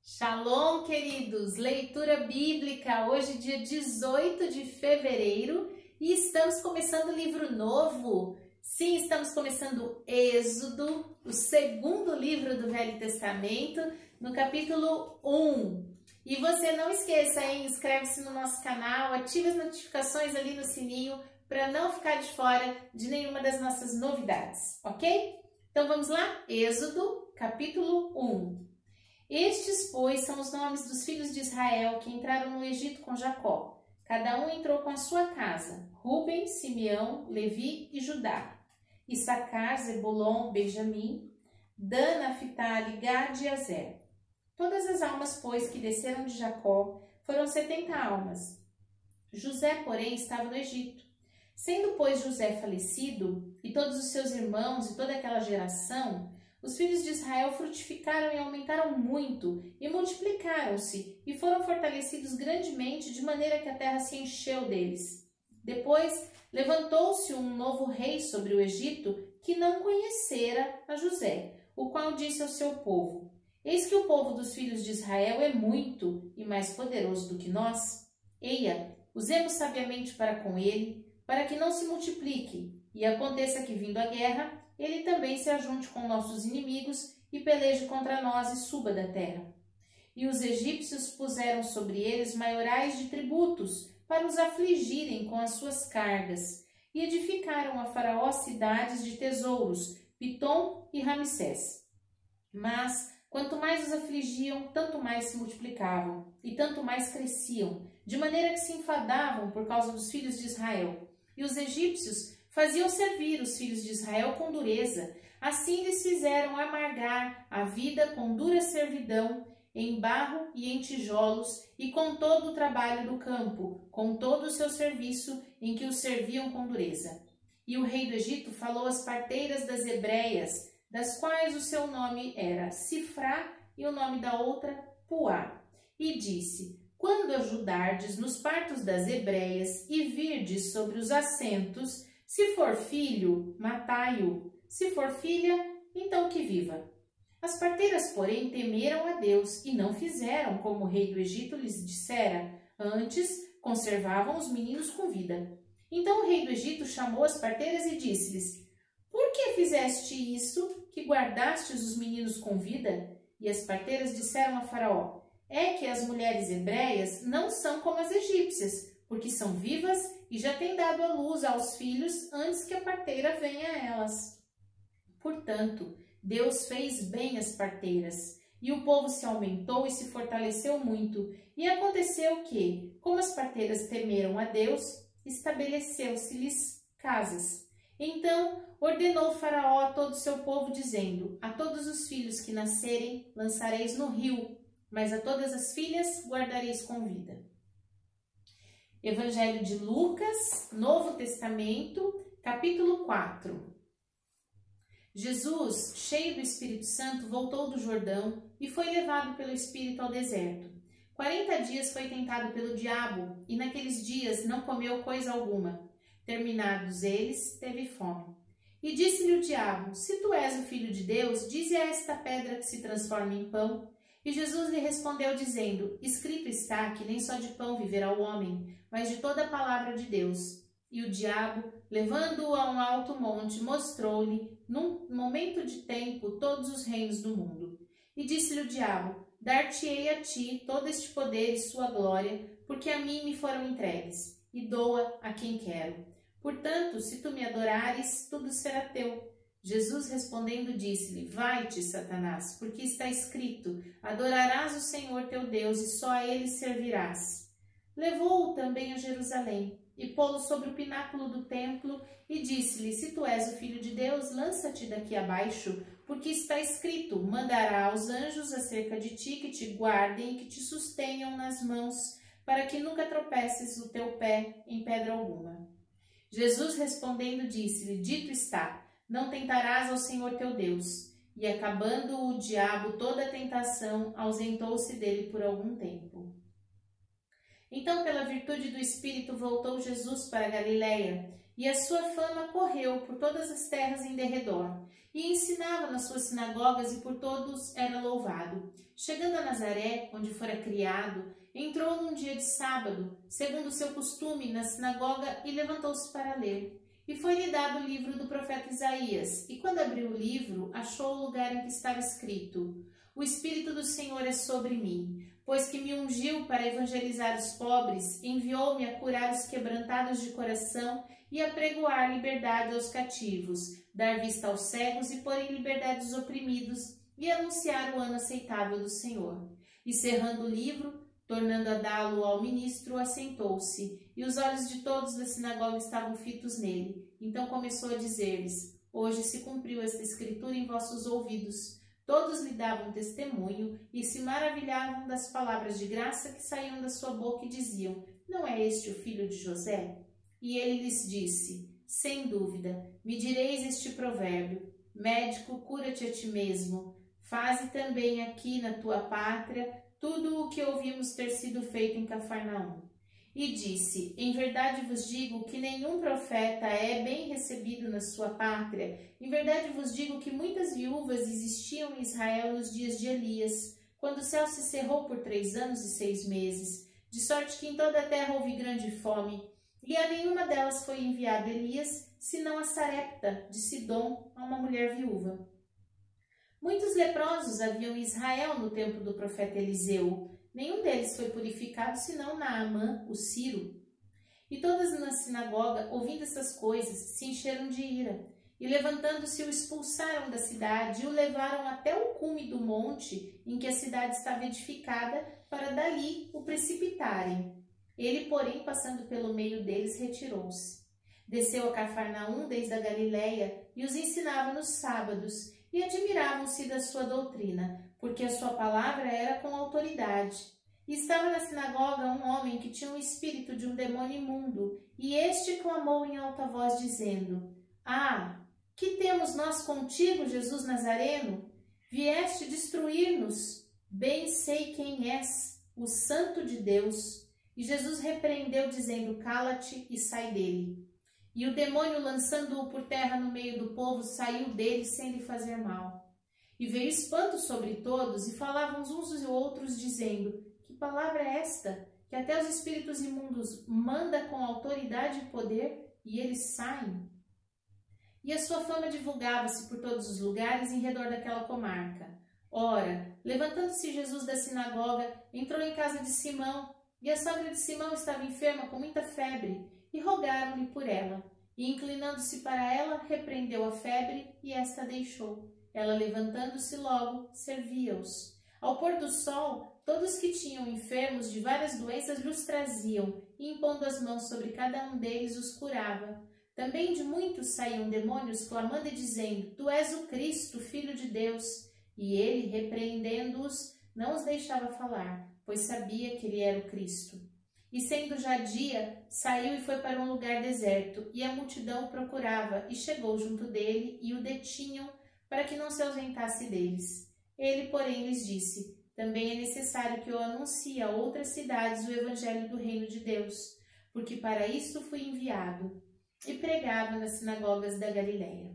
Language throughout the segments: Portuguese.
Shalom, queridos! Leitura bíblica, hoje dia 18 de fevereiro e estamos começando um livro novo. Sim, estamos começando Êxodo, o segundo livro do Velho Testamento, no capítulo 1. E você não esqueça, hein? Inscreve-se no nosso canal, ative as notificações ali no sininho para não ficar de fora de nenhuma das nossas novidades, ok? Então vamos lá? Êxodo, capítulo 1. Estes, pois, são os nomes dos filhos de Israel que entraram no Egito com Jacó. Cada um entrou com a sua casa: Ruben, Simeão, Levi e Judá, Issacar, Zebulon, Benjamim, Dan, Naphtali, Gad e Aser. Todas as almas, pois, que desceram de Jacó foram 70 almas. José, porém, estava no Egito. Sendo, pois, José falecido, e todos os seus irmãos e toda aquela geração, os filhos de Israel frutificaram e aumentaram muito, e multiplicaram-se, e foram fortalecidos grandemente, de maneira que a terra se encheu deles. Depois levantou-se um novo rei sobre o Egito, que não conhecera a José, o qual disse ao seu povo: Eis que o povo dos filhos de Israel é muito e mais poderoso do que nós. Eia, usemos sabiamente para com ele, para que não se multiplique, e aconteça que, vindo a guerra, ele também se ajunte com nossos inimigos e peleje contra nós e suba da terra. E os egípcios puseram sobre eles maiorais de tributos, para os afligirem com as suas cargas, e edificaram a Faraó cidades de tesouros, Pitom e Ramsés. Mas, quanto mais os afligiam, tanto mais se multiplicavam, e tanto mais cresciam, de maneira que se enfadavam por causa dos filhos de Israel. E os egípcios faziam servir os filhos de Israel com dureza. Assim lhes fizeram amargar a vida com dura servidão, em barro e em tijolos, e com todo o trabalho do campo, com todo o seu serviço, em que os serviam com dureza. E o rei do Egito falou às parteiras das hebreias, das quais o seu nome era Sifrá e o nome da outra Puá, e disse: Quando ajudardes nos partos das hebreias e virdes sobre os assentos, se for filho, matai-o. Se for filha, então que viva. As parteiras, porém, temeram a Deus e não fizeram como o rei do Egito lhes dissera. Antes, conservavam os meninos com vida. Então o rei do Egito chamou as parteiras e disse-lhes: Por que fizeste isso, que guardastes os meninos com vida? E as parteiras disseram a Faraó: É que as mulheres hebreias não são como as egípcias, porque são vivas e já têm dado à luz aos filhos antes que a parteira venha a elas. Portanto, Deus fez bem as parteiras, e o povo se aumentou e se fortaleceu muito. E aconteceu que, como as parteiras temeram a Deus, estabeleceu-se-lhes casas. Então ordenou Faraó a todo o seu povo, dizendo: A todos os filhos que nascerem lançareis no rio, mas a todas as filhas guardareis com vida. Evangelho de Lucas, Novo Testamento, capítulo 4. Jesus, cheio do Espírito Santo, voltou do Jordão e foi levado pelo Espírito ao deserto. 40 dias foi tentado pelo diabo, e naqueles dias não comeu coisa alguma. Terminados eles, teve fome. E disse-lhe o diabo: Se tu és o Filho de Deus, dize a esta pedra que se transforme em pão. E Jesus lhe respondeu dizendo: Escrito está que nem só de pão viverá o homem, mas de toda a palavra de Deus. E o diabo, levando-o a um alto monte, mostrou-lhe, num momento de tempo, todos os reinos do mundo. E disse-lhe o diabo: Dar-te-ei a ti todo este poder e sua glória, porque a mim me foram entregues, e dou-a a quem quero. Portanto, se tu me adorares, tudo será teu. Jesus respondendo disse-lhe: Vai-te, Satanás, porque está escrito: Adorarás o Senhor teu Deus e só a ele servirás. Levou-o também a Jerusalém e pô-lo sobre o pináculo do templo e disse-lhe: Se tu és o Filho de Deus, lança-te daqui abaixo, porque está escrito: Mandará aos anjos acerca de ti que te guardem e que te sustenham nas mãos, para que nunca tropeces o teu pé em pedra alguma. Jesus respondendo disse-lhe: Dito está: Não tentarás ao Senhor teu Deus. E acabando o diabo toda a tentação, ausentou-se dele por algum tempo. Então, pela virtude do Espírito, voltou Jesus para a Galiléia, e a sua fama correu por todas as terras em derredor. E ensinava nas suas sinagogas e por todos era louvado. Chegando a Nazaré, onde fora criado, entrou num dia de sábado, segundo o seu costume, na sinagoga e levantou-se para ler. E foi-lhe dado o livro do profeta Isaías, e quando abriu o livro, achou o lugar em que estava escrito: O Espírito do Senhor é sobre mim, pois que me ungiu para evangelizar os pobres, enviou-me a curar os quebrantados de coração e a pregoar liberdade aos cativos, dar vista aos cegos e pôr em liberdade os oprimidos, e anunciar o ano aceitável do Senhor. E cerrando o livro, tornando a dá-lo ao ministro, assentou-se, e os olhos de todos da sinagoga estavam fitos nele. Então começou a dizer-lhes: Hoje se cumpriu esta escritura em vossos ouvidos. Todos lhe davam testemunho e se maravilhavam das palavras de graça que saíam da sua boca e diziam: Não é este o filho de José? E ele lhes disse: Sem dúvida, me direis este provérbio: Médico, cura-te a ti mesmo. Faze também aqui na tua pátria tudo o que ouvimos ter sido feito em Cafarnaum. E disse: Em verdade vos digo que nenhum profeta é bem recebido na sua pátria. Em verdade vos digo que muitas viúvas existiam em Israel nos dias de Elias, quando o céu se cerrou por 3 anos e 6 meses, de sorte que em toda a terra houve grande fome. E a nenhuma delas foi enviado Elias, senão a Sarepta de Sidom, a uma mulher viúva. Muitos leprosos haviam em Israel no tempo do profeta Eliseu. Nenhum deles foi purificado, senão Naamã, o sírio. E todas na sinagoga, ouvindo essas coisas, se encheram de ira. E levantando-se, o expulsaram da cidade e o levaram até o cume do monte em que a cidade estava edificada, para dali o precipitarem. Ele, porém, passando pelo meio deles, retirou-se. Desceu a Cafarnaum desde a Galileia e os ensinava nos sábados, e admiravam-se da sua doutrina, porque a sua palavra era com autoridade. E estava na sinagoga um homem que tinha um espírito de um demônio imundo, e este clamou em alta voz, dizendo: Ah, que temos nós contigo, Jesus Nazareno? Vieste destruir-nos. Bem sei quem és, o Santo de Deus. E Jesus repreendeu, dizendo: Cala-te e sai dele. E o demônio, lançando-o por terra no meio do povo, saiu dele sem lhe fazer mal. E veio espanto sobre todos, e falavam uns aos outros, dizendo: Que palavra é esta? Que até os espíritos imundos manda com autoridade e poder, e eles saem. E a sua fama divulgava-se por todos os lugares em redor daquela comarca. Ora, levantando-se Jesus da sinagoga, entrou em casa de Simão, e a sogra de Simão estava enferma com muita febre, e rogaram-lhe por ela. E inclinando-se para ela, repreendeu a febre, e esta deixou. Ela, levantando-se logo, servia-os. Ao pôr do sol, todos que tinham enfermos de várias doenças lhes traziam, e impondo as mãos sobre cada um deles, os curava. Também de muitos saíam demônios, clamando e dizendo: Tu és o Cristo, Filho de Deus. E ele, repreendendo-os, não os deixava falar, pois sabia que ele era o Cristo. E sendo já dia, saiu e foi para um lugar deserto, e a multidão o procurava, e chegou junto dele, e o detinham, para que não se ausentasse deles. Ele, porém, lhes disse: Também é necessário que eu anuncie a outras cidades o evangelho do reino de Deus, porque para isto fui enviado. E pregava nas sinagogas da Galileia.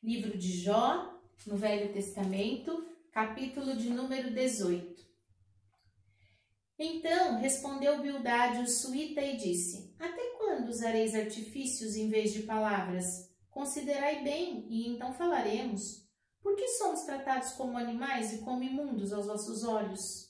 Livro de Jó, no Velho Testamento, capítulo de número 18. Então respondeu Bildade o suíta e disse: Até quando usareis artifícios em vez de palavras? Considerai bem, e então falaremos. Por que somos tratados como animais e como imundos aos vossos olhos?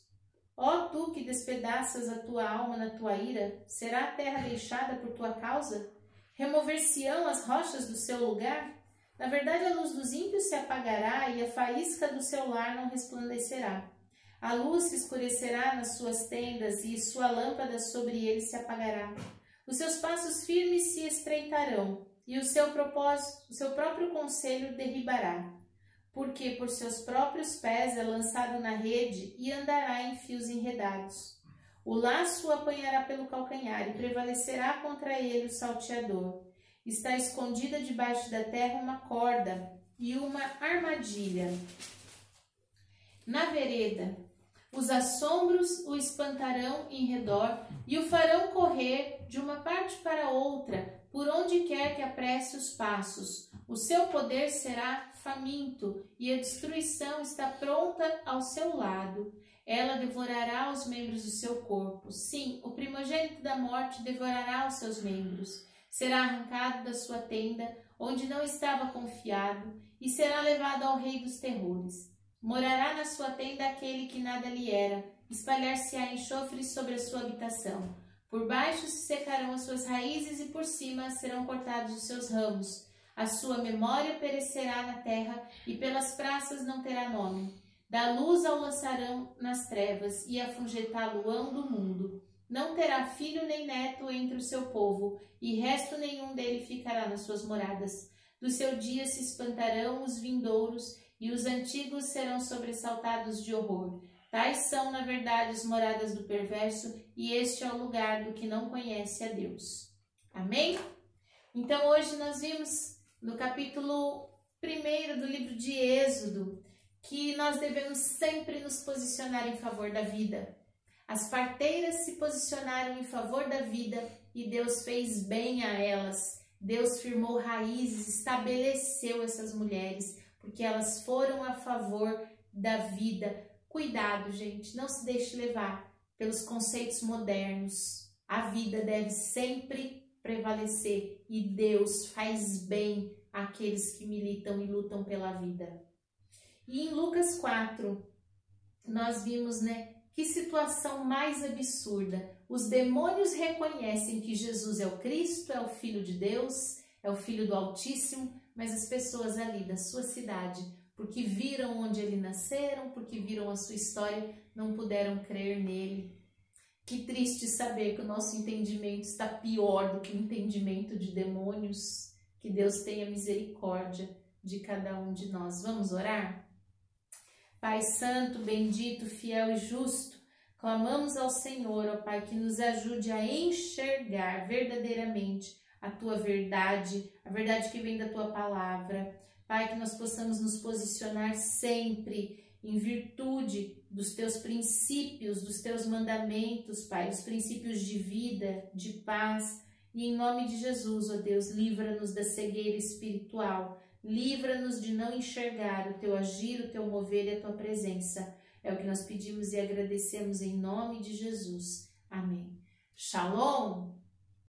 Ó tu que despedaças a tua alma na tua ira, será a terra deixada por tua causa? Remover-se-ão as rochas do seu lugar? Na verdade, a luz dos ímpios se apagará e a faísca do seu lar não resplandecerá. A luz se escurecerá nas suas tendas e sua lâmpada sobre eles se apagará. Os seus passos firmes se estreitarão e o seu próprio conselho derribará. Porque por seus próprios pés é lançado na rede e andará em fios enredados. O laço o apanhará pelo calcanhar e prevalecerá contra ele o salteador. Está escondida debaixo da terra uma corda e uma armadilha. Na vereda, os assombros o espantarão em redor e o farão correr de uma parte para outra, por onde quer que apresse os passos. O seu poder será faminto e a destruição está pronta ao seu lado. Ela devorará os membros do seu corpo. Sim, o primogênito da morte devorará os seus membros. Será arrancado da sua tenda, onde não estava confiado, e será levado ao rei dos terrores. Morará na sua tenda aquele que nada lhe era, espalhar-se-á enxofre sobre a sua habitação. Por baixo se secarão as suas raízes e por cima serão cortados os seus ramos. A sua memória perecerá na terra e pelas praças não terá nome. Da luz ao lançarão nas trevas e afungetá-lo-ão do mundo. Não terá filho nem neto entre o seu povo, e resto nenhum dele ficará nas suas moradas. Do seu dia se espantarão os vindouros, e os antigos serão sobressaltados de horror. Tais são, na verdade, as moradas do perverso, e este é o lugar do que não conhece a Deus. Amém? Então, hoje nós vimos no capítulo 1 do livro de Êxodo, que nós devemos sempre nos posicionar em favor da vida. As parteiras se posicionaram em favor da vida e Deus fez bem a elas. Deus firmou raízes, estabeleceu essas mulheres, porque elas foram a favor da vida. Cuidado, gente, não se deixe levar pelos conceitos modernos. A vida deve sempre prevalecer e Deus faz bem àqueles que militam e lutam pela vida. E em Lucas 4, nós vimos, que situação mais absurda. Os demônios reconhecem que Jesus é o Cristo, é o Filho de Deus, é o Filho do Altíssimo, mas as pessoas ali da sua cidade, porque viram onde ele nasceram, porque viram a sua história, não puderam crer nele. Que triste saber que o nosso entendimento está pior do que o entendimento de demônios. Que Deus tenha misericórdia de cada um de nós. Vamos orar? Pai santo, bendito, fiel e justo, clamamos ao Senhor, ó Pai, que nos ajude a enxergar verdadeiramente a Tua verdade, a verdade que vem da Tua palavra. Pai, que nós possamos nos posicionar sempre em virtude dos Teus princípios, dos Teus mandamentos, Pai, os princípios de vida, de paz. E em nome de Jesus, ó Deus, livra-nos da cegueira espiritual. Livra-nos de não enxergar o Teu agir, o Teu mover e a Tua presença. É o que nós pedimos e agradecemos em nome de Jesus. Amém. Shalom!